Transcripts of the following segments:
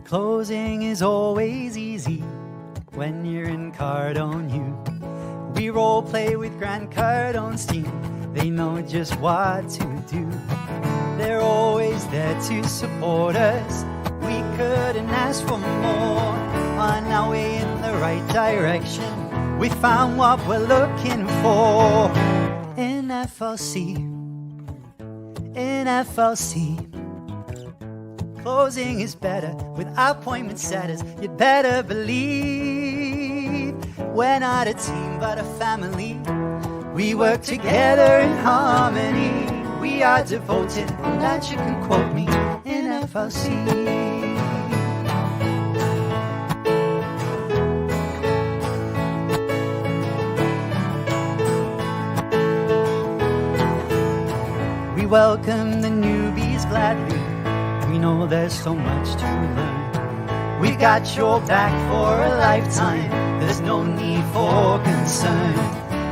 Closing is always easy when you're in Cardone U. We role play with Grant Cardone's team. They know just what to do. They're always there to support us. We couldn't ask for more. On our way in the right direction, we found what we're looking for. In FLC, closing is better with appointment setters. You'd better believe we're not a team but a family. We work together in harmony. We are devoted, on that you can quote me, in FLC. We welcome the newbies gladly. We know there's so much to learn. We got your back for a lifetime. There's no need for concern.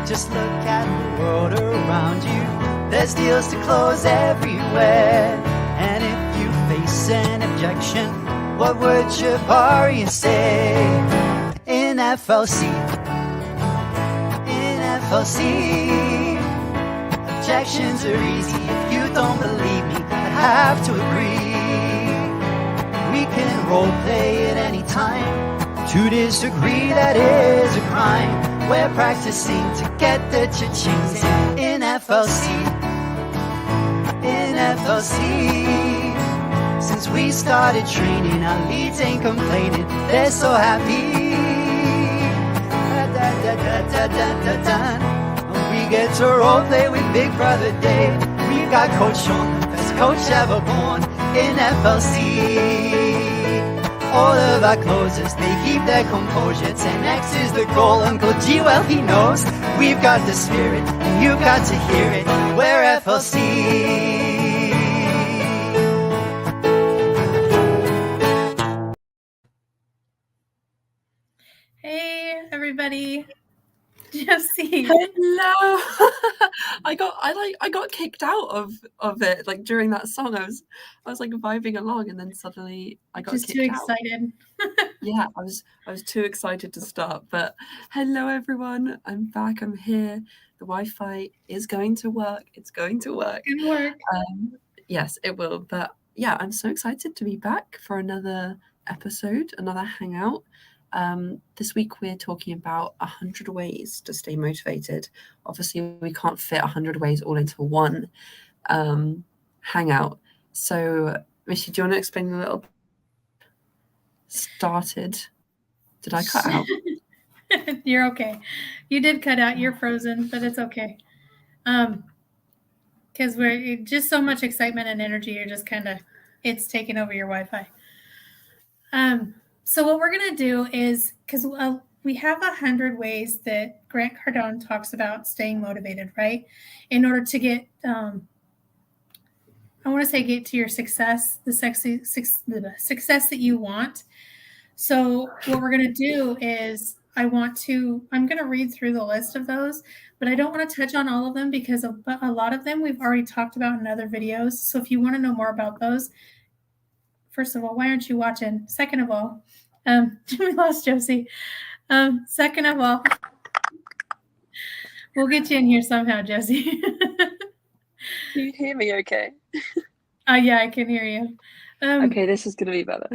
Just look at the world around you. There's deals to close everywhere. And if you face an objection, what would Jabari say? In FLC, objections are easy. If you don't believe me, I have to agree. We can role play at any time. To disagree, that is a crime. We're practicing to get the cha-chings in FLC. Since we started training, our leads ain't complaining. They're so happy. We get to role play with Big Brother Dave. We've got Coach Sean, the best coach ever born in FLC. All of our closers, they keep their composure. 10x is the goal, Uncle G, well he knows. We've got the spirit, and you've got to hear it. We're FLC. Hey everybody, Josie. Hello. I got kicked out of it, like during that song. I was like vibing along, and then suddenly I got just kicked too out. excited. Yeah, I was too excited to start. But hello everyone, I'm back. I'm here. The Wi-Fi is going to work. It's going to work. Good work. Yes, it will. But yeah, I'm so excited to be back for another episode, another hangout. This week we're talking about 100 ways to stay motivated. Obviously, we can't fit 100 ways all into one hangout. So, Missy, do you want to explain a little? Started. Did I cut out? You're okay. You did cut out. You're frozen, but it's okay. Because we're just so much excitement and energy. You're just kind of, it's taking over your Wi-Fi. So what we're going to do is, because we have 100 ways that Grant Cardone talks about staying motivated, right? In order to get, I want to say get to your success, the success that you want. So what we're going to do is I'm going to read through the list of those, but I don't want to touch on all of them because a lot of them we've already talked about in other videos. So if you want to know more about those, first of all, why aren't you watching? Second of all, we lost Josie. Second of all, we'll get you in here somehow, Josie. Can you hear me okay? Yeah, I can hear you. Okay, this is going to be better.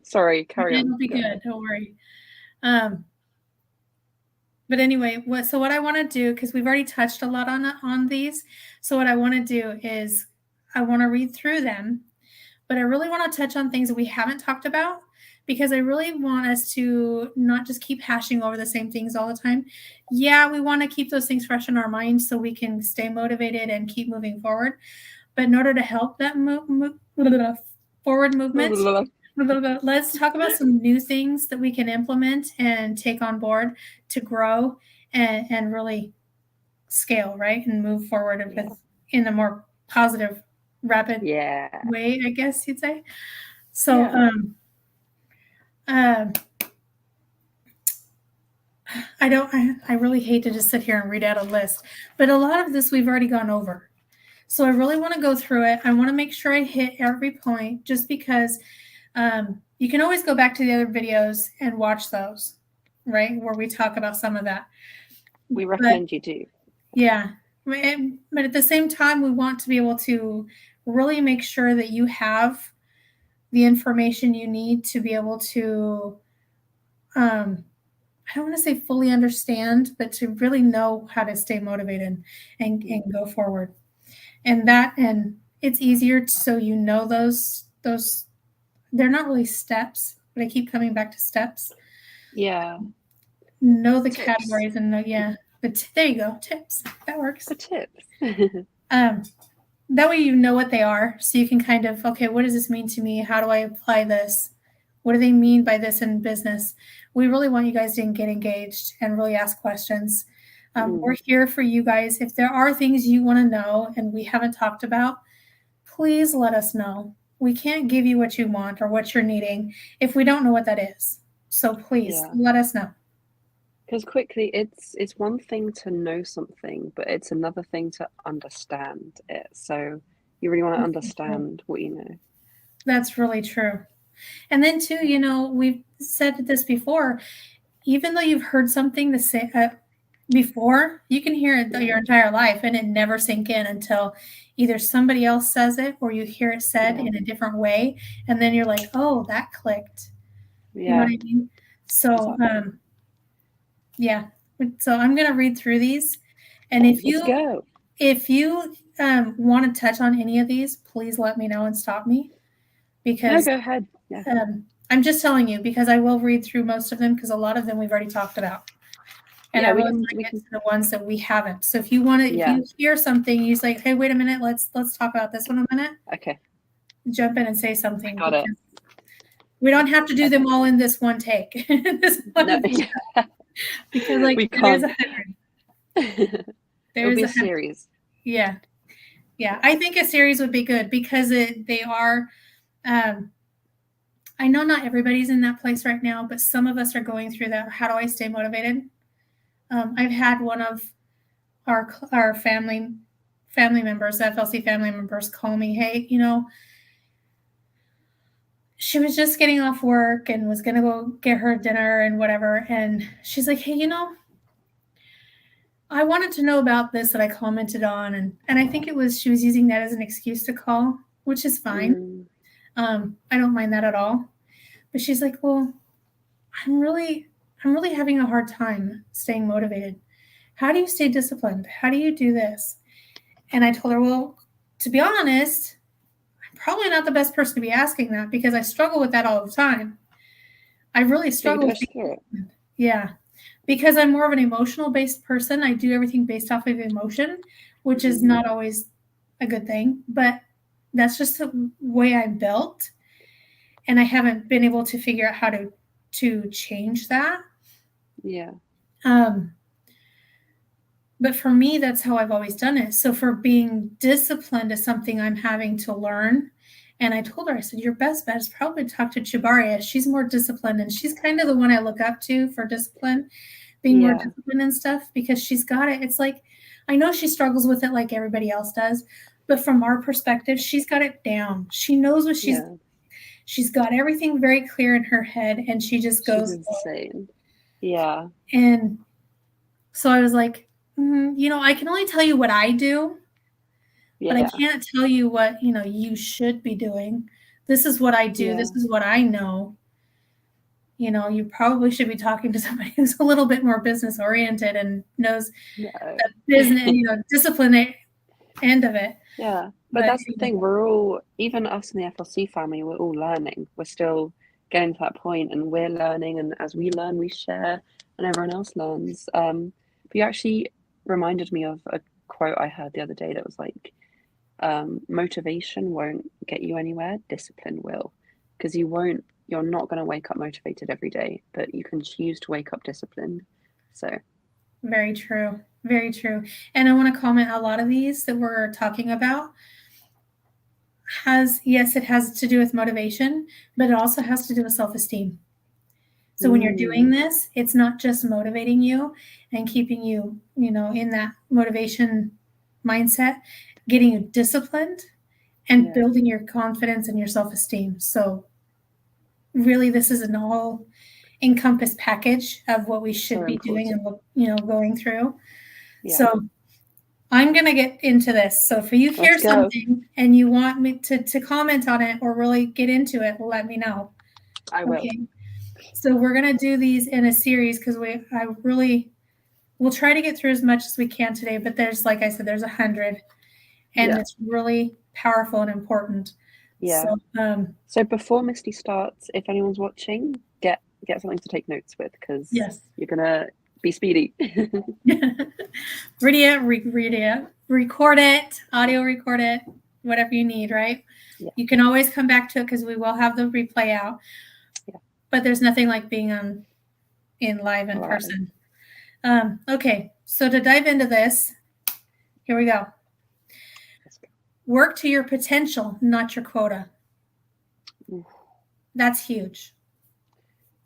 Sorry, carry on. It'll be good, don't worry. But anyway, what I want to do, because we've already touched a lot on these, so what I want to do is I want to read through them, but I really want to touch on things that we haven't talked about, because I really want us to not just keep hashing over the same things all the time. Yeah, we want to keep those things fresh in our minds so we can stay motivated and keep moving forward. But in order to help that forward movement, let's talk about some new things that we can implement and take on board to grow and really scale, right? And move forward in a more positive, rapid way, I guess you'd say. So, I really hate to just sit here and read out a list, but a lot of this we've already gone over. So I really want to go through it. I want to make sure I hit every point just because You can always go back to the other videos and watch those, right? Where we talk about some of that. We But recommend you do. yeah, but at the same time, we want to be able to really make sure that you have the information you need to be able to, I don't want to say fully understand, but to really know how to stay motivated and go forward. And it's easier so you know those they're not really steps, but I keep coming back to steps. Yeah. Know the Tips. categories and know, there you go, tips. That works. The tips. That way you know what they are, so you can kind of, okay, what does this mean to me? How do I apply this? What do they mean by this in business? We really want you guys to get engaged and really ask questions. We're here for you guys. If there are things you want to know and we haven't talked about, please let us know. We can't give you what you want or what you're needing if we don't know what that is. So please let us know. Because quickly, it's one thing to know something, but it's another thing to understand it. So you really want to understand what you know. That's really true. And then too, we've said this before, even though you've heard something to say before, you can hear it your entire life and it never sink in until either somebody else says it or you hear it said in a different way. And then you're like, oh, that clicked. You know what I mean? So, exactly. yeah. So I'm going to read through these. And if you want to touch on any of these, please let me know and stop me. Because go ahead. Yeah. I'm just telling you because I will read through most of them because a lot of them we've already talked about. And I really want to get to the ones that we haven't. So if you want to, if you hear something, you're like, hey, wait a minute, let's talk about this one a minute. Okay. Jump in and say something. Got it. We don't have to do them all in this one take. Because we there's can't. It'll be a series. Yeah. Yeah. I think a series would be good because they are I know not everybody's in that place right now, but some of us are going through that. How do I stay motivated? I've had one of our family members, FLC family members, call me, hey, she was just getting off work and was going to go get her dinner and whatever. And she's like, hey, I wanted to know about this that I commented on. And I think she was using that as an excuse to call, which is fine. I don't mind that at all. But she's like, well, I'm really having a hard time staying motivated. How do you stay disciplined? How do you do this? And I told her, well, to be honest, I'm probably not the best person to be asking that because I struggle with that all the time. I really struggle with it. Yeah. Because I'm more of an emotional based person. I do everything based off of emotion, which is not always a good thing, but that's just the way I'm built. And I haven't been able to figure out how to change that. Yeah. But for me, that's how I've always done it. So for being disciplined is something I'm having to learn. And I told her, I said, your best bet is probably to talk to Chibaria. She's more disciplined and she's kind of the one I look up to for discipline, being more disciplined and stuff because she's got it. It's like, I know she struggles with it like everybody else does, but from our perspective, she's got it down. She knows what she's got everything very clear in her head and she just goes. She's insane. Yeah. And so I was like, I can only tell you what I do, but I can't tell you what, you should be doing. This is what I do. Yeah. This is what I know. You probably should be talking to somebody who's a little bit more business oriented and knows the business, discipline end of it. Yeah. But that's the thing. We're all, even us in the FLC family, we're all learning. We're still getting to that point and we're learning. And as we learn, we share and everyone else learns. But you actually reminded me of a quote I heard the other day that was like, motivation won't get you anywhere, discipline will. Because you're not going to wake up motivated every day, but you can choose to wake up disciplined. So very true. Very true. And I want to comment, a lot of these that we're talking about it has to do with motivation, but it also has to do with self-esteem. So when you're doing this, it's not just motivating you and keeping you, in that motivation mindset, getting you disciplined and building your confidence and your self-esteem. So really this is an all encompassed package of what we should So be doing and important. what, going through. Yeah. So I'm going to get into this. So if you hear Let's go. something and you want me to comment on it or really get into it, let me know. I will. Okay. So we're going to do these in a series because we'll try to get through as much as we can today, but there's, like I said, there's 100 and Yeah. it's really powerful and important. Yeah. So before Misty starts, if anyone's watching, get something to take notes with, because Yes. you're gonna be speedy. Read it, record it, audio record it, whatever you need, right? Yeah. You can always come back to it because we will have the replay out. Yeah. But there's nothing like being in live in person. Okay, so to dive into this, here we go. Work to your potential, not your quota. Oof. That's huge.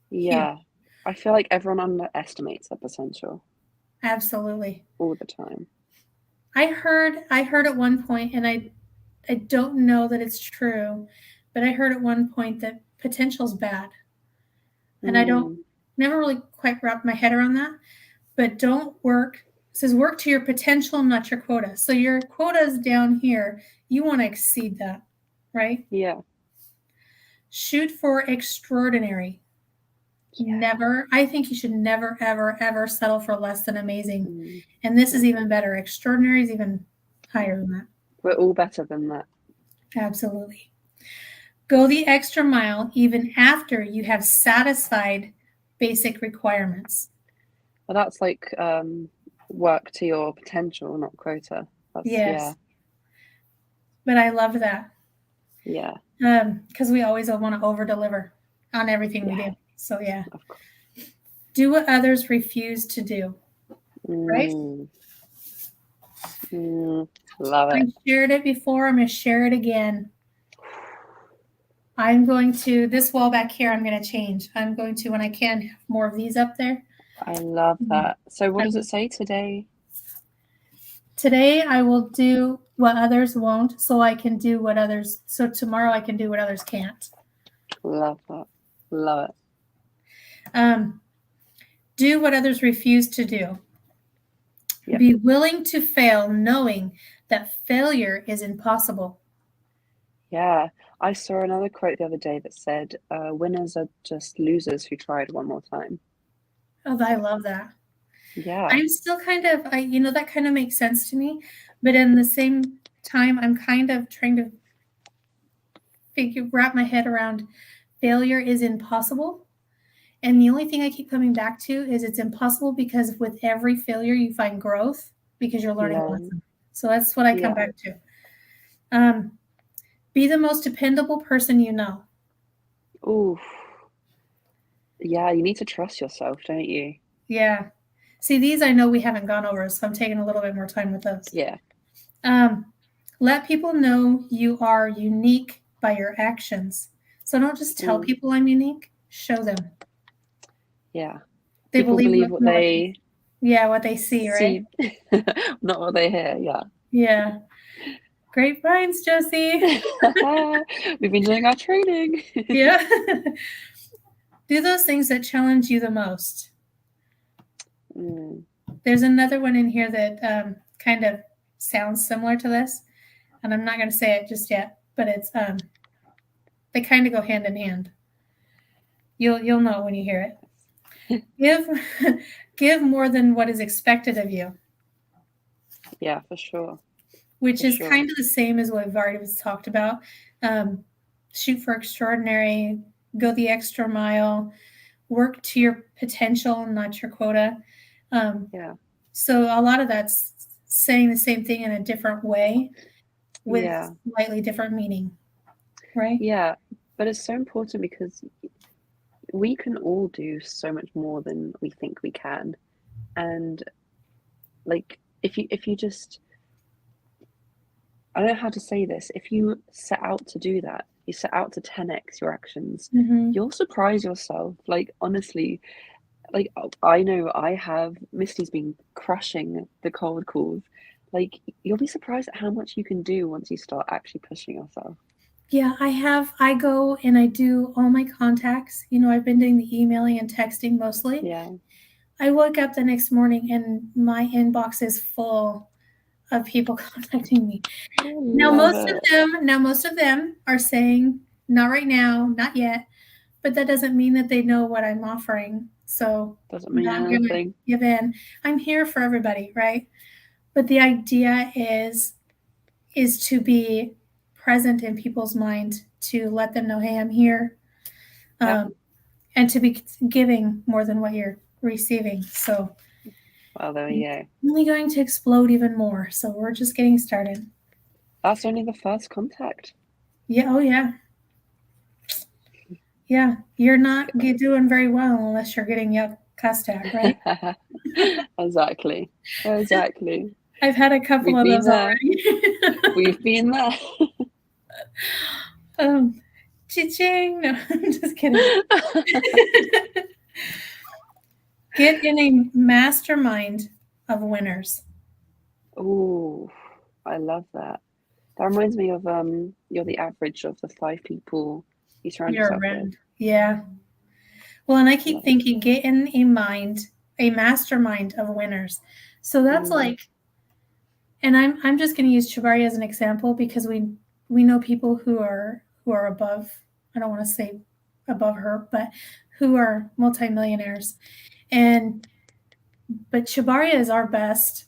Yeah. Huge. I feel like everyone underestimates their potential. Absolutely. All the time. I heard at one point, and I don't know that it's true, but I heard at one point that potential's bad. And I never really quite wrapped my head around that. But it says work to your potential, not your quota. So your quota is down here. You want to exceed that, right? Yeah. Shoot for extraordinary. Yeah. I think you should never, ever, ever settle for less than amazing. And this is even better. Extraordinary is even higher than that. We're all better than that. Absolutely. Go the extra mile even after you have satisfied basic requirements. Well, that's like work to your potential, not quota. Yes. Yeah. But I love that. Yeah. Because we always want to over-deliver on everything we do. So, yeah. Of course. Do what others refuse to do. Right? Love it. I shared it before. I'm going to share it again. I'm going to, this wall back here, I'm going to change. I'm going to, when I can, have more of these up there. I love that. So what does it say today? Today I will do what others won't, so I can do what others, so tomorrow I can do what others can't. Love that. Love it. Do what others refuse to do. Yep. Be willing to fail, knowing that failure is impossible. Yeah. I saw another quote the other day that said, winners are just losers who tried one more time. Oh, I love that. Yeah. I'm still kind of, that kind of makes sense to me. But in the same time, I'm kind of trying to wrap my head around failure is impossible. And the only thing I keep coming back to is it's impossible because with every failure, you find growth because you're learning a lesson. So that's what I come back to. Be the most dependable person you know. Ooh. Yeah, you need to trust yourself, don't you? Yeah. See, these I know we haven't gone over, so I'm taking a little bit more time with those. Yeah. Let people know you are unique by your actions. So don't just tell people I'm unique, show them. Yeah. They people believe what they what they see, right? Not what they hear, yeah. Yeah. Great minds, Josie. We've been doing our training. Yeah. Do those things that challenge you the most. There's another one in here that kind of sounds similar to this, and I'm not going to say it just yet, but it's they kind of go hand in hand. You'll know when you hear it. Give more than what is expected of you. Yeah, for sure. Which is kind of the same as what we've already talked about. Shoot for extraordinary, go the extra mile, work to your potential, not your quota. So a lot of that's saying the same thing in a different way with slightly different meaning, right? Yeah, but it's so important because we can all do so much more than we think we can. And like, if you just, I don't know how to say this, if you set out to do that, you set out to 10x your actions, you'll surprise yourself. Like, honestly, like, I know I have, Misty's been crushing the cold calls. Like, you'll be surprised at how much you can do once you start actually pushing yourself. Yeah, I go and I do all my contacts. I've been doing the emailing and texting mostly. Yeah. I woke up the next morning and my inbox is full of people contacting me. I love it. Now most of them are saying, not right now, not yet, but that doesn't mean that they know what I'm offering. So Doesn't I'm mean not going to anything. give in. I'm here for everybody, right? But the idea is to be present in people's mind, to let them know, hey, I'm here, Yep. and to be giving more than what you're receiving. So Well, there we go. it's only going to explode even more. So we're just getting started. That's only the first contact. Yeah. Oh, yeah. Yeah. You're not doing very well unless you're getting cussed at, right? Exactly. I've had a couple We've of been those there. already. We've been there. Cha-ching. No, I'm just kidding. Get in a mastermind of winners. Oh, I love that. That reminds me of you're the average of the 5 people you surround You're yourself with. around. Yeah. Well, and I keep Love it. thinking, get in a mastermind of winners. So that's like, and I'm just going to use Shibari as an example because we know people who are above. I don't want to say above her, but who are multimillionaires, but Shibaria is our best.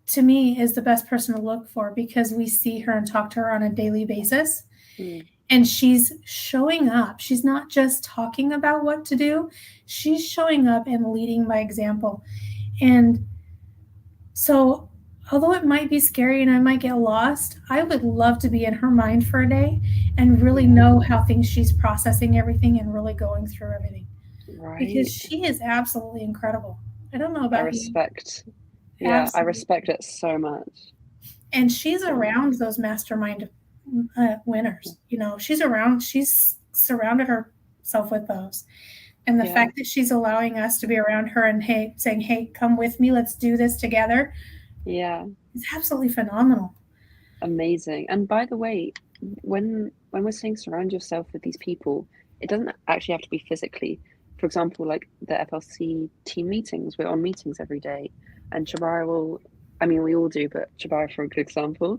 To me, is the best person to look for because we see her and talk to her on a daily basis. And she's showing up. She's not just talking about what to do. She's showing up and leading by example. And so, although it might be scary and I might get lost, I would love to be in her mind for a day and really know how she's processing everything and really going through everything. Right. Because she is absolutely incredible. I don't know about I respect. Yeah, I respect it so much. And she's around those mastermind winners. She's surrounded herself with those. And the fact that she's allowing us to be around her and saying, hey, come with me, let's do this together. Yeah. It's absolutely phenomenal. Amazing. And by the way, when we're saying surround yourself with these people, it doesn't actually have to be physically. For example, like the FLC team meetings, we're on meetings every day. And Shabara we all do, but Shabara, for a good example,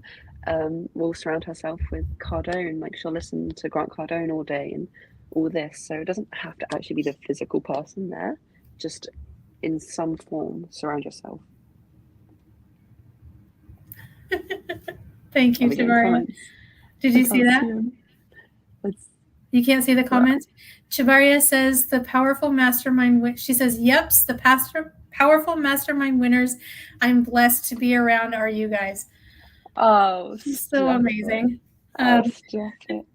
will surround herself with Cardone. Like she'll listen to Grant Cardone all day and all this. So it doesn't have to actually be the physical person there. Just in some form, surround yourself. Thank you, Chibaria. Did you see that? You can't see the comments? Chibaria says the powerful mastermind. She says, "Yeps, the powerful mastermind winners I'm blessed to be around are you guys." Oh, so amazing. Stop it.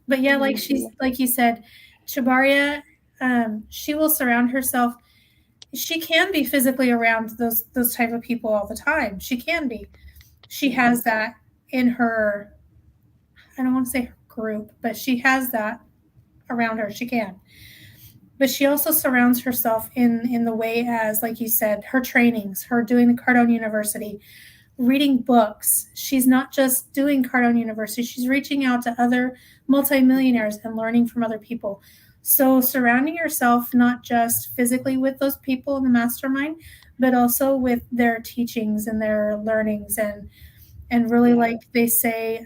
But yeah, like you said, Chibaria, she will surround herself. She can be physically around those type of people all the time. She can be. She has that in her. I don't want to say her group, but she has that around her. She can. But she also surrounds herself in the way as, like you said, her trainings, her doing the Cardone University, reading books. She's not just doing Cardone University. She's reaching out to other multimillionaires and learning from other people. So surrounding yourself not just physically with those people in the mastermind, but also with their teachings and their learnings and really like they say,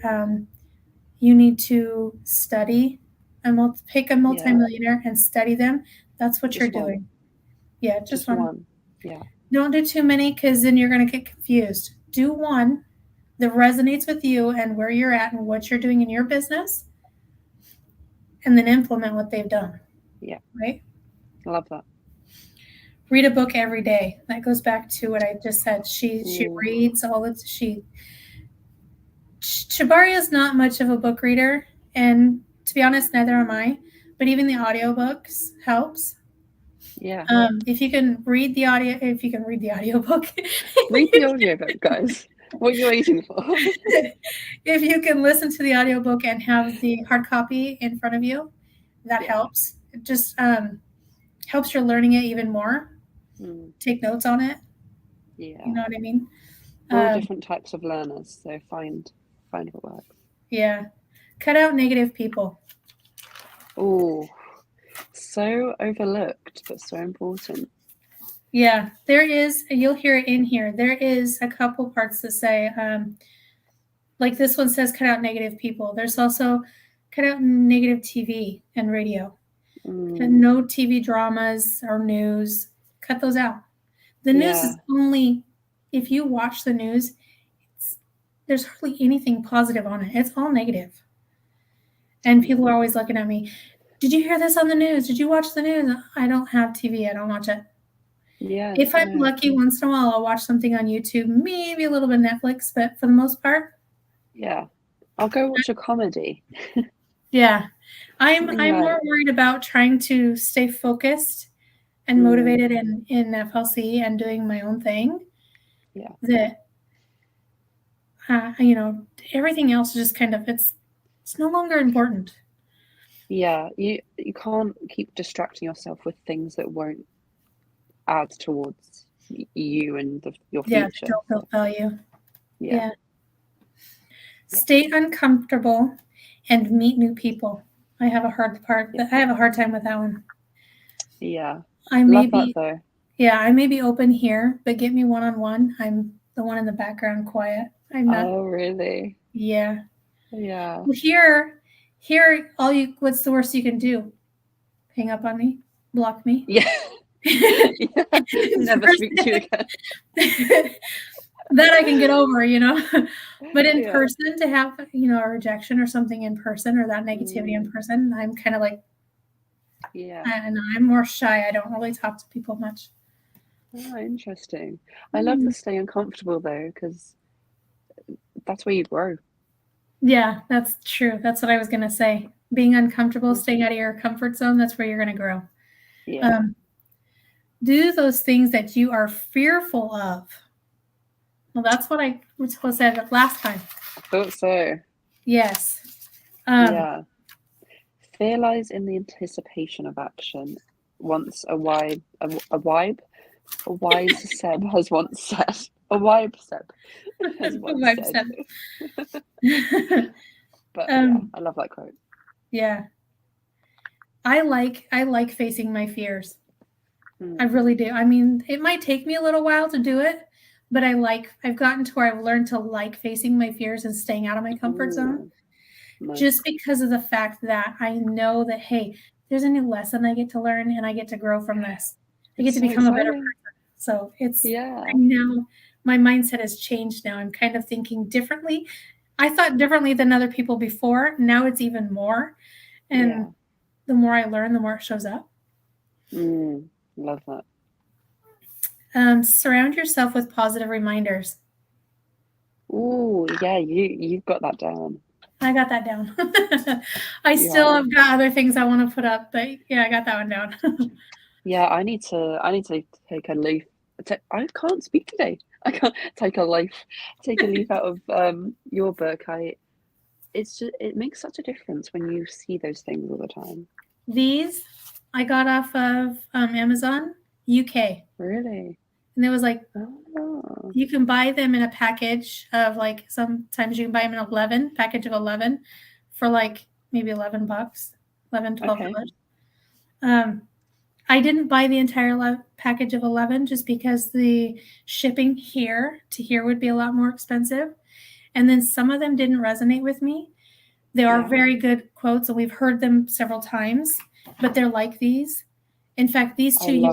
you need to study and pick a multimillionaire and study them. That's what you're doing. Yeah, just one. Yeah. Don't do too many because then you're going to get confused. Do one that resonates with you and where you're at and what you're doing in your business, and then implement what they've done. Yeah. Right? I love that. Read a book every day. That goes back to what I just said. She reads all that Chibaria is not much of a book reader, and to be honest, neither am I. But even the audiobooks helps. Yeah. If you can read the audiobook, read the audiobook, guys. What are you waiting for? If you can listen to the audiobook and have the hard copy in front of you, that helps. It just helps your learning it even more. Take notes on it. Yeah. You know what I mean? We're all different types of learners, so find what works. Yeah. Cut out negative people. Oh, so overlooked, but so important. Yeah, there is, you'll hear it in here. There is a couple parts that say, like this one says, cut out negative people. There's also cut out negative TV and radio. And no TV dramas or news. Cut those out. The news is only, if you watch the news, there's hardly anything positive on it. It's all negative. And people are always looking at me. Did you hear this on the news? Did you watch the news? I don't have TV. I don't watch it. Yeah. If I'm lucky, once in a while, I'll watch something on YouTube, maybe a little bit of Netflix, but for the most part. Yeah. I'll go watch a comedy. Yeah. I'm more worried about trying to stay focused and motivated in FLC and doing my own thing. Yeah. That, everything else is just kind of, it's no longer important. Yeah. You can't keep distracting yourself with things that won't add towards you and your future. Yeah, don't build value. Yeah. Stay uncomfortable and meet new people. I have a hard time with that one. Yeah. I love that though. Yeah, I may be open here, but get me one-on-one. I'm the one in the background, quiet. I'm not. Oh, really? Yeah. Yeah. Well, here, what's the worst you can do? Hang up on me? Block me? Yeah. Never speak to you again. That I can get over, but in person, to have, a rejection or something in person, or that negativity in person, I'm kind of like, and I'm more shy. I don't really talk to people much. Oh, interesting. I love to stay uncomfortable though, because that's where you grow. Yeah, that's true. That's what I was going to say. Being uncomfortable, staying out of your comfort zone, that's where you're going to grow. Yeah. Do those things that you are fearful of. Well, that's what I said last time. Thought so. Yes. Yeah. Fear lies in the anticipation of action. Once a wise Seb has once said. A wise Seb has once said. But I love that quote. Yeah. I like facing my fears. I really do. I mean, it might take me a little while to do it, but I've gotten to where I've learned to like facing my fears and staying out of my comfort zone. Nice. Just because of the fact that I know that, hey, there's a new lesson I get to learn and I get to grow from this. I get to become a better person. So now my mindset has changed now. I'm kind of thinking differently. I thought differently than other people before. Now it's even more. And the more I learn, the more it shows up. Love that. Surround yourself with positive reminders. Ooh, yeah, you've got that down. I got that down. I still have got other things I want to put up, but I got that one down. Yeah, I need to take a leaf. I can't speak today. I can't take a leaf out of your book. It makes such a difference when you see those things all the time. These I got off of Amazon UK. Really? And it was like, you can buy them in a package of sometimes you can buy them in package of 11 for maybe $11, $12. I didn't buy the entire package of 11 just because the shipping here to here would be a lot more expensive. And then some of them didn't resonate with me. They are very good quotes, and we've heard them several times, but they're like these. In fact, these two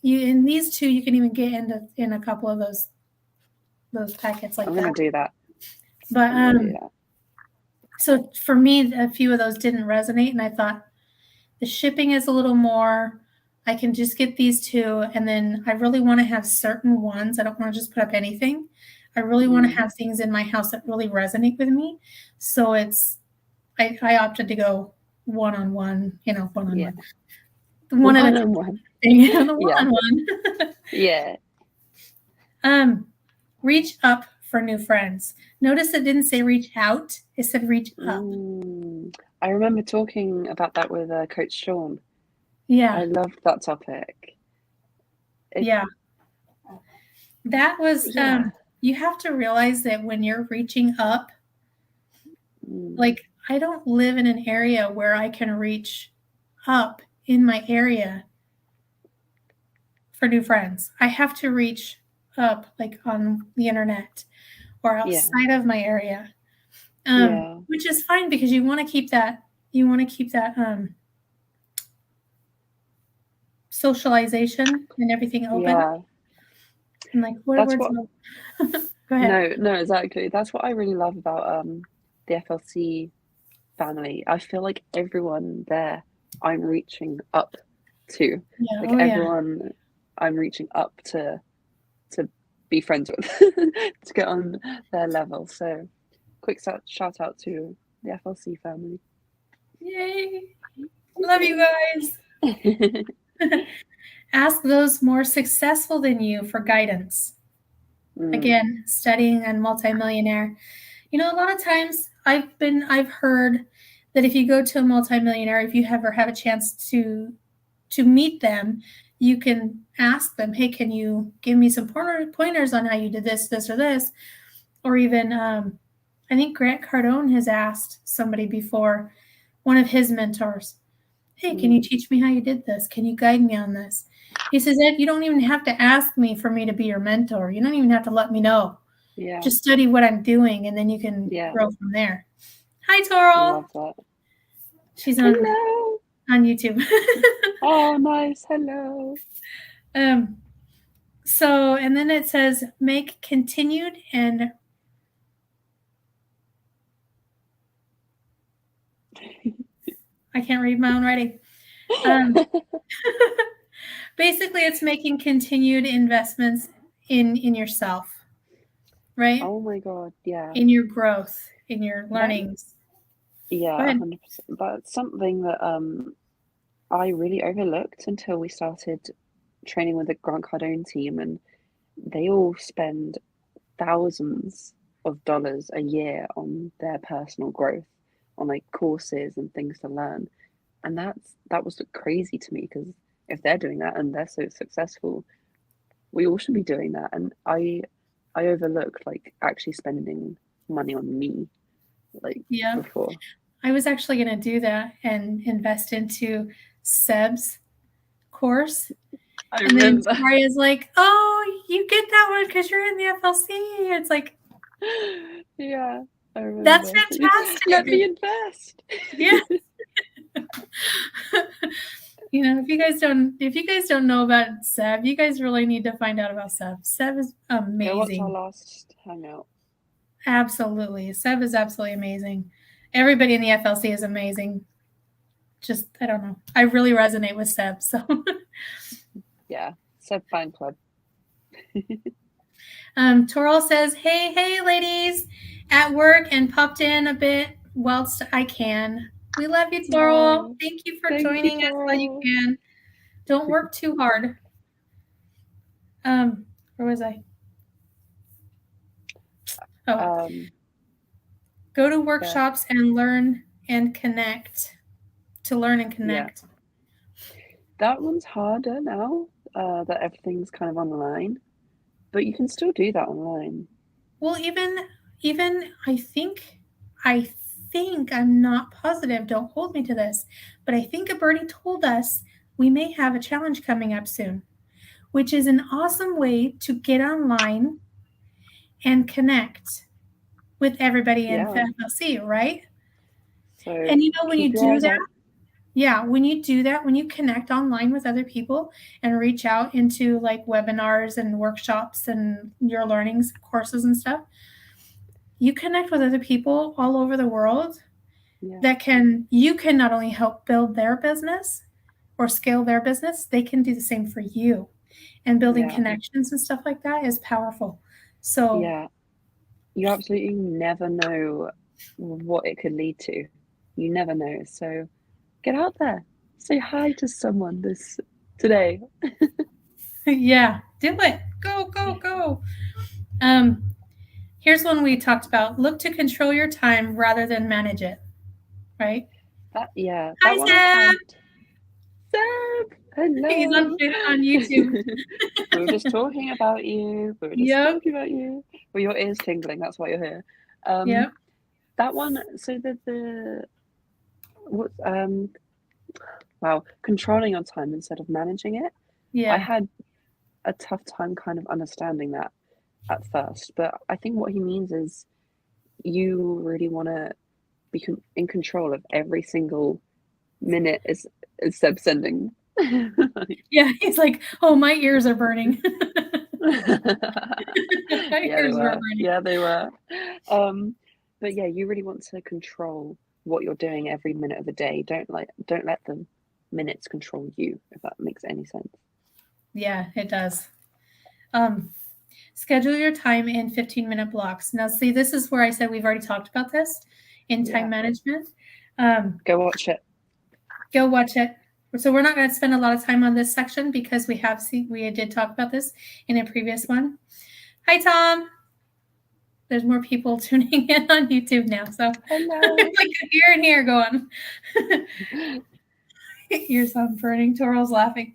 in these two you can even get in a couple of those packets like that. I'm gonna do that. But so for me, a few of those didn't resonate, and I thought the shipping is a little more. I can just get these two, and then I really want to have certain ones. I don't want to just put up anything. I really want to have things in my house that really resonate with me. So I opted to go one-on-one, one-on-one. One-on-one. Yeah. Reach up for new friends. Notice it didn't say reach out. It said reach up. I remember talking about that with Coach Sean. Yeah. I loved that topic. That was, you have to realize that when you're reaching up, I don't live in an area where I can reach up in my area for new friends. I have to reach up like on the internet or Yeah. outside of my area. Yeah. Which is fine because you want to keep that socialization and everything open. Yeah. And like what That's words what go ahead. no, exactly. That's what I really love about the FLC family. I feel like everyone there I'm reaching up to. Yeah, Like oh yeah. everyone I'm reaching up to be friends with to get on their level. So quick shout out to the FLC family. Yay. Love you guys. Ask those more successful than you for guidance. Again, studying and multimillionaire. You know, a lot of times I've heard that if you go to a multimillionaire, if you ever have a chance to meet them, you can ask them, hey, can you give me some pointers on how you did this, this, or this? Or even, I think Grant Cardone has asked somebody before, one of his mentors, hey, can you teach me how you did this? Can you guide me on this? He says, Ed, you don't even have to ask me for me to be your mentor. You don't even have to let me know. Yeah. Just study what I'm doing, and then you can grow from there. Hi, Toral. Love that. She's on YouTube. Oh, nice. Hello. So, and then it says, make continued and I can't read my own writing. Basically, it's making continued investments in yourself, right? Oh my God, yeah. In your growth, in your learnings. Yeah, 100%. That's something that I really overlooked until we started training with the Grant Cardone team, and they all spend thousands of dollars a year on their personal growth, on like courses and things to learn. And that was crazy to me, because if they're doing that and they're so successful, we all should be doing that. And I overlooked like actually spending money on me, like before. I was actually going to do that and invest into Seb's course. And then Maria's like, oh, you get that one because you're in the FLC. It's like, yeah, I remember. That's fantastic. Let me invest. Yeah. You know, if you guys don't know about Seb, you guys really need to find out about Seb. Seb is amazing. Go watch our last hangout. Absolutely. Seb is absolutely amazing. Everybody in the FLC is amazing. Just, I don't know. I really resonate with Seb. So yeah, Seb fan club. Toral says, hey, ladies, at work and popped in a bit whilst I can. We love you, Toral. Thank you for joining us while you can. Don't work too hard. Where was I? Go to workshops and learn and connect. To learn and connect. Yeah. That one's harder now that everything's kind of online, but you can still do that online. Well, even I think I'm not positive. Don't hold me to this, but I think a birdie told us we may have a challenge coming up soon, which is an awesome way to get online and connect with everybody in FLC, right? So and you know, when you do that, when you do that, when you connect online with other people and reach out into like webinars and workshops and your learnings, courses and stuff, you connect with other people all over the world that you can not only help build their business or scale their business, they can do the same for you. And building connections and stuff like that is powerful. So yeah, you absolutely never know what it could lead to. You never know. So get out there, say hi to someone today. Yeah, do it. Go. Here's one we talked about. Look to control your time rather than manage it. Right? Hi, Seb. Seb, hello. He's on YouTube. We were just talking about you. Well, your ear's tingling. That's why you're here. that one. So what wow, controlling your time instead of managing it. I Yeah. had a tough time kind of understanding that at first, but I think what he means is you really want to be in control of every single minute is Seb sending. Yeah. He's like, oh, my ears are burning. My Yeah, they ears are were. burning. Yeah, they were. But yeah, you really want to control what you're doing every minute of the day. Don't let the minutes control you, if that makes any sense. Yeah, it does. Schedule your time in 15-minute blocks. Now, see, this is where I said we've already talked about this in time management. Go watch it. Go watch it. So we're not going to spend a lot of time on this section because we did talk about this in a previous one. Hi, Tom. There's more people tuning in on YouTube now, so Hello. it's like here and here going. Ears on burning. Toral's laughing.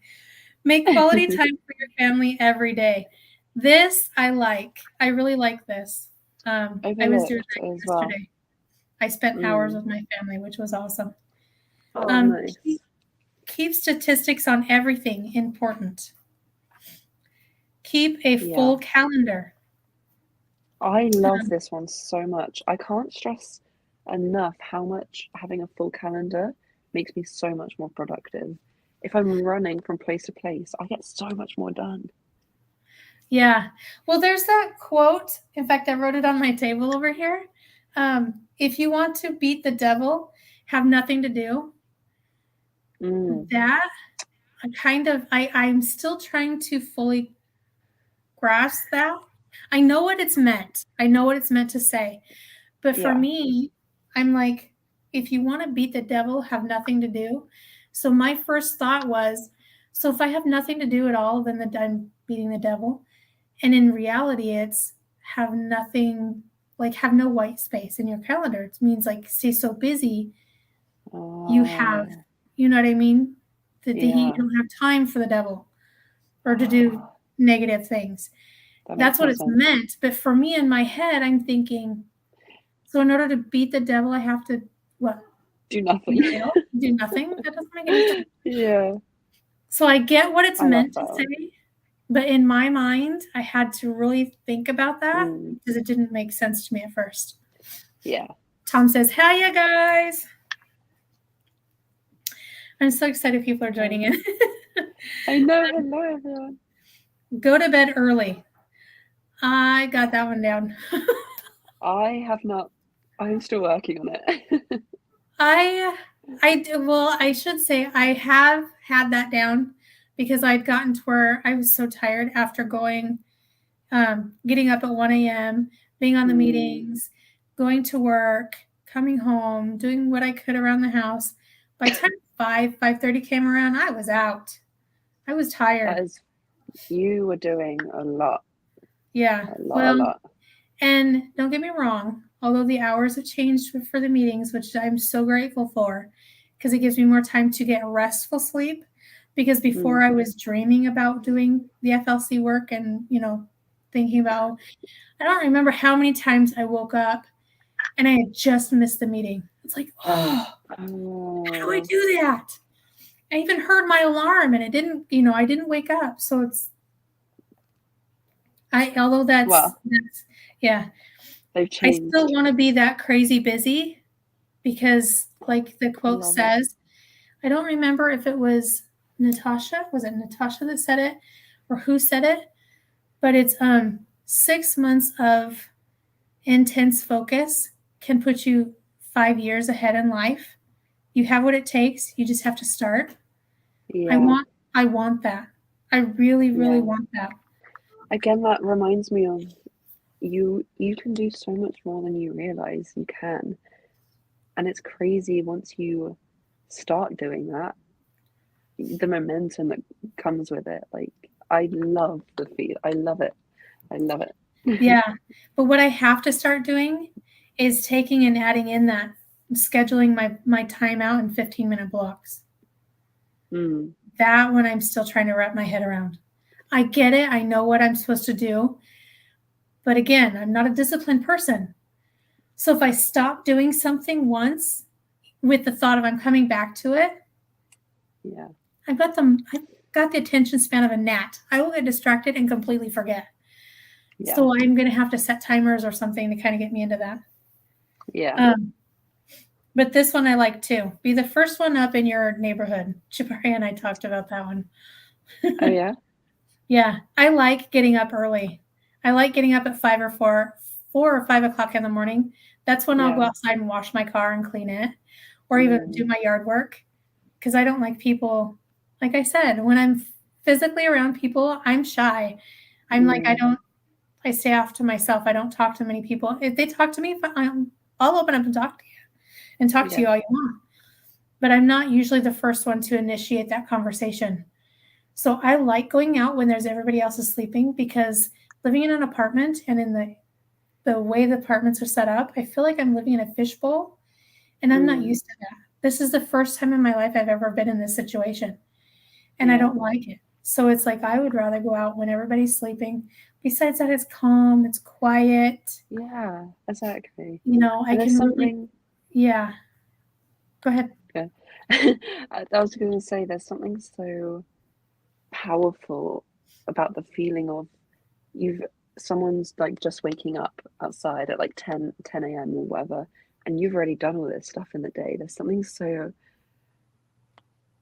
Make quality time for your family every day. This I like. I really like this. I was doing that as yesterday. well. I spent hours with my family, which was awesome. Oh, nice. Keep statistics on everything important. Keep a full calendar. I love this one so much. I can't stress enough how much having a full calendar makes me so much more productive. If I'm running from place to place, I get so much more done. Yeah. Well, there's that quote. In fact, I wrote it on my table over here. If you want to beat the devil, have nothing to do. That I'm still trying to fully grasp that. I know what it's meant. I know what it's meant to say. But for me, I'm like, if you want to beat the devil, have nothing to do. So my first thought was, so if I have nothing to do at all, then I'm beating the devil. And in reality, it's have nothing, like have no white space in your calendar. It means like stay so busy, you have, you know what I mean? That you don't have time for the devil or to do negative things. That's what it's meant. But for me in my head, I'm thinking, so in order to beat the devil, I have to what? Do nothing. Do nothing? That doesn't make any sense. Yeah. So I get what it's meant to say. But in my mind, I had to really think about that because it didn't make sense to me at first. Yeah. Tom says, "Hiya, guys." I'm so excited people are joining in. I know. Hello, everyone. Go to bed early. I got that one down. I have not. I'm still working on it. I should say I have had that down because I'd gotten to where I was so tired after getting up at 1 a.m., being on the meetings, going to work, coming home, doing what I could around the house. By the time 5:30 came around, I was out. I was tired. You were doing a lot. Yeah. A lot. And don't get me wrong, although the hours have changed for the meetings, which I'm so grateful for, because it gives me more time to get restful sleep. Because before I was dreaming about doing the FLC work and, thinking about, I don't remember how many times I woke up and I had just missed the meeting. It's like, how do I do that? I even heard my alarm and it didn't, I didn't wake up. So yeah. They've changed. I still want to be that crazy busy because like the quote says, I don't remember if it was Natasha. Was it Natasha that said it or who said it? But it's 6 months of intense focus can put you 5 years ahead in life. You have what it takes. You just have to start. Yeah. I want that. I really, really want that. Again, that reminds me of you can do so much more than you realize you can. And it's crazy once you start doing that, the momentum that comes with it. Like, I love the feed. I love it. Yeah. But what I have to start doing is taking and adding in that, scheduling my time out in 15-minute blocks. That one I'm still trying to wrap my head around. I get it. I know what I'm supposed to do. But again, I'm not a disciplined person. So if I stop doing something once with the thought of I'm coming back to it, Yeah. I've got the attention span of a gnat. I will get distracted and completely forget. Yeah. So I'm going to have to set timers or something to kind of get me into that. Yeah. But this one I like too. Be the first one up in your neighborhood. Jabari and I talked about that one. Oh yeah. Yeah, I like getting up early. I like getting up at 4 or 5 o'clock in the morning. That's when I'll go Yeah. outside and wash my car and clean it, or even do my yard work. Because I don't like people. Like I said, when I'm physically around people, I'm shy. I'm like, I stay off to myself. I don't talk to many people. If they talk to me, I'll open up and talk to you and talk to you all you want. But I'm not usually the first one to initiate that conversation. So I like going out when there's everybody else is sleeping, because living in an apartment and in the way the apartments are set up, I feel like I'm living in a fishbowl, and I'm not used to that. This is the first time in my life I've ever been in this situation, and I don't like it. So it's like I would rather go out when everybody's sleeping. Besides that, it's calm, it's quiet. Yeah, exactly. You know, I can really, yeah. Go ahead. Yeah. I was going to say there's something so powerful about the feeling of someone's like just waking up outside at like 10 a.m. or whatever, and you've already done all this stuff in the day. There's something so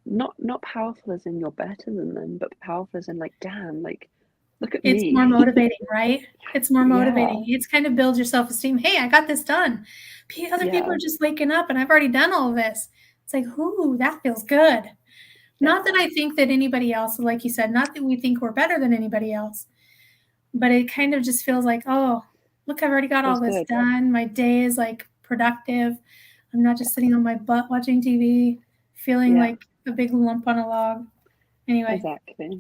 not powerful as in you're better than them, but powerful as in like, damn, like look at It's me. more motivating, right? It's more motivating. Yeah. It's kind of builds your self-esteem. Hey, I got this done. Other people are just waking up and I've already done all of this. It's like, ooh, that feels good. Not that I think that anybody else, like you said, not that we think we're better than anybody else, but it kind of just feels like, oh, look, I've already got all this done. My day is like productive. I'm not just sitting on my butt watching TV, feeling like a big lump on a log. Anyway. Exactly.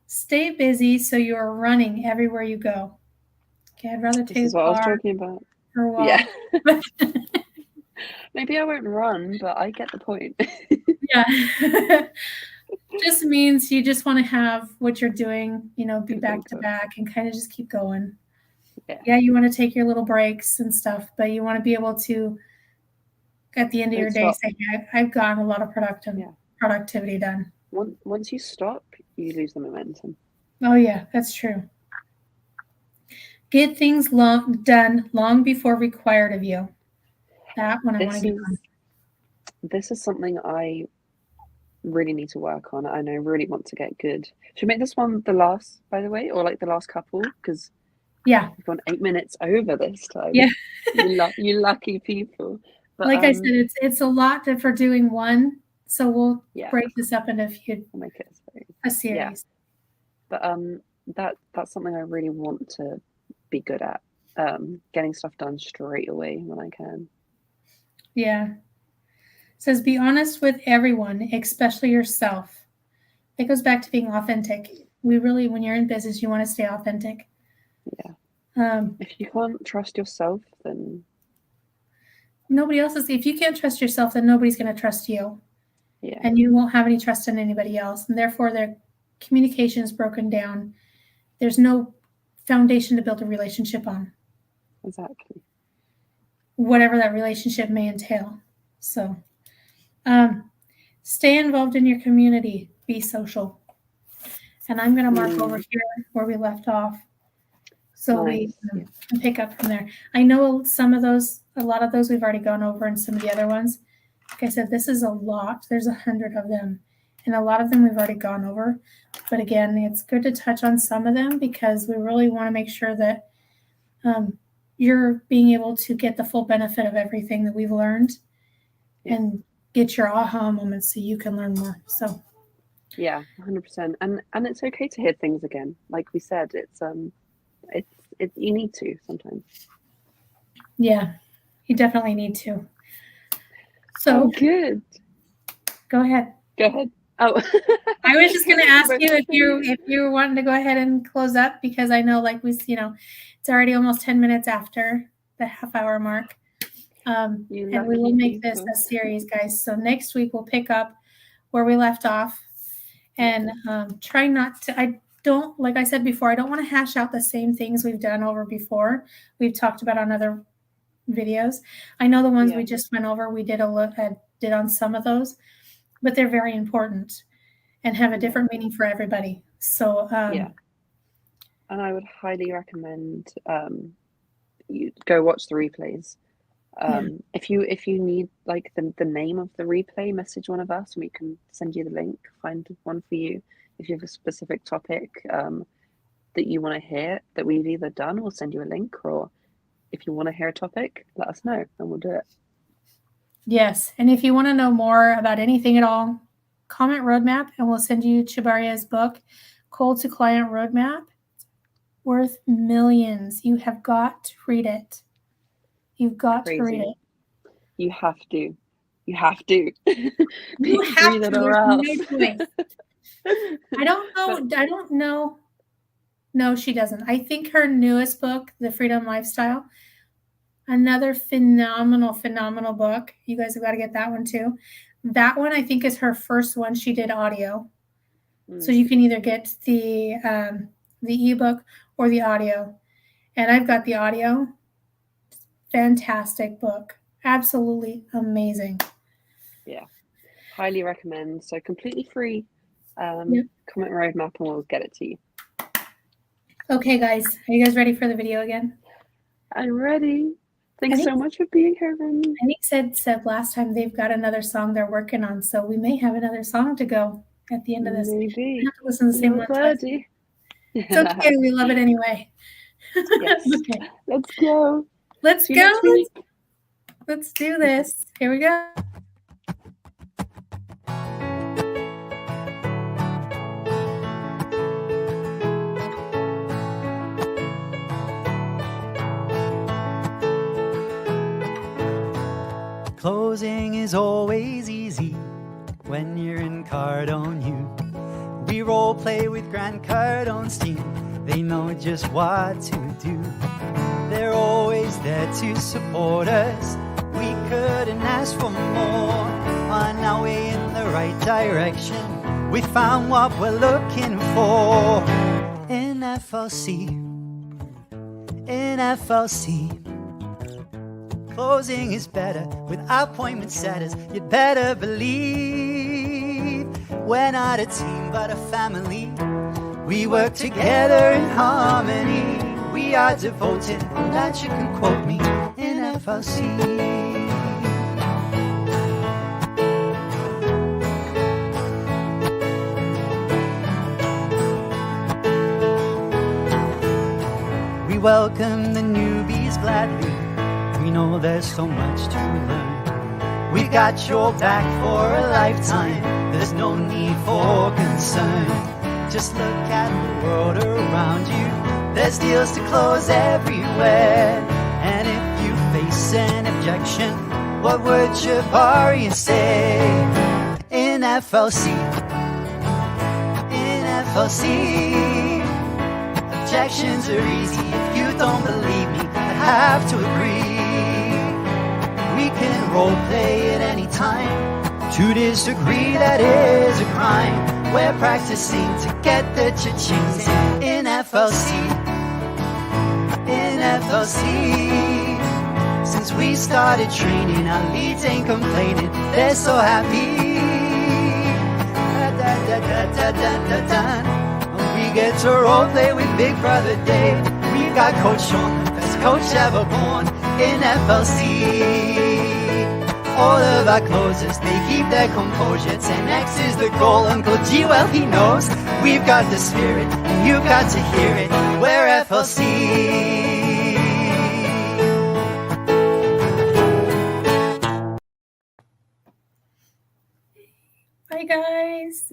Stay busy so you're running everywhere you go. Okay, I'd rather take This is what I was talking about. or walk. Yeah. Maybe I won't run, but I get the point. Yeah. Just means you just want to have what you're doing, you know, be back to back and kind of just keep going. Yeah, you want to take your little breaks and stuff, but you want to be able to, at the end of your day, say, I've gotten a lot of productivity done. Once you stop, you lose the momentum. Oh, yeah, that's true. Get things done long before required of you. That one I want to get on. This is something I really need to work on, and I really want to get good. Should we make this one the last, by the way, or like the last couple? Because we've gone 8 minutes over this time. Yeah. you lucky people. But, like I said, it's a lot for doing one, so we'll break this up into we'll make it a series. Yeah. But that's something I really want to be good at. Getting stuff done straight away when I can. Yeah. It says, be honest with everyone, especially yourself. It goes back to being authentic. When you're in business, you want to stay authentic. Yeah. If you can't trust yourself, then nobody else is. If you can't trust yourself, then nobody's going to trust you. Yeah. And you won't have any trust in anybody else. And therefore, their communication is broken down. There's no foundation to build a relationship on. Exactly. Whatever that relationship may entail. So, stay involved in your community. Be social. And I'm going to mark over here where we left off. So we can pick up from there. I know a lot of those we've already gone over, and some of the other ones. Like I said, this is a lot. There's 100 of them. And a lot of them we've already gone over. But again, it's good to touch on some of them because we really want to make sure that you're being able to get the full benefit of everything that we've learned and get your aha moments so you can learn more. So yeah, 100%. And it's okay to hear things again. Like we said, it's you need to sometimes. Yeah, you definitely need to. So good. Go ahead. Oh, I was just going to ask you if you were wanting to go ahead and close up, because I know it's already almost 10 minutes after the half-hour mark. And we will make this a series, guys. So next week we'll pick up where we left off, and try not to. I don't, like I said before, I don't want to hash out the same things we've done over before. We've talked about on other videos. I know the ones we just went over, we did a look at, did on some of those, but they're very important and have a different meaning for everybody. So, and I would highly recommend you go watch the replays. If you need like the name of the replay, message one of us and we can send you the link, find one for you. If you have a specific topic that you want to hear that we've either done, we'll send you a link, or if you want to hear a topic, let us know and we'll do it. Yes, and if you want to know more about anything at all, comment roadmap and we'll send you Chibaria's book, Cold to Client Roadmap. Worth millions. You have got to read it. You've got to read it. You have to. You have to. You have read to. It or else. No choice. I don't know. I don't know. No, she doesn't. I think her newest book, The Freedom Lifestyle, another phenomenal book. You guys have got to get that one too. That one I think is her first one she did audio. So you can either get the ebook or the audio. And I've got the audio. Fantastic book. Absolutely amazing. Yeah. Highly recommend. So completely free. Comment roadmap and we'll get it to you. Okay, guys. Are you guys ready for the video again? I'm ready. Thanks so much for being here, Remy. I think said last time they've got another song they're working on, so we may have another song to go at the end of this. Maybe. I have to listen to the same one twice. It's okay. We love it anyway. Yes. Okay. Let's go. Let's go. Let's do this. Here we go. Closing is always easy when you're in Cardone U. We role play with Grant Cardone's team. They know just what to do. They're always there to support us. We couldn't ask for more. On our way in the right direction, we found what we're looking for. In FLC, in FLC. Closing is better with appointment setters. You'd better believe we're not a team but a family. We work together in harmony. We are devoted, on that you can quote me, in FLC. We welcome the newbies gladly. We know there's so much to learn. We've got your back for a lifetime. There's no need for concern. Just look at the world around you. There's deals to close everywhere. And if you face an objection, what would Jabari say? In FLC, in FLC, objections are easy. If you don't believe me, I have to agree. We can role play at any time. To disagree, that is a crime. We're practicing to get the cha-chings in FLC. In FLC. Since we started training, our leads ain't complaining. They're so happy. We get to role play with Big Brother Dave. We got Coach Sean, the best coach ever born in FLC. All of our closers, they keep their composure. 10x is the goal, Uncle G, well he knows. We've got the spirit, and you've got to hear it. We're FLC. Bye guys.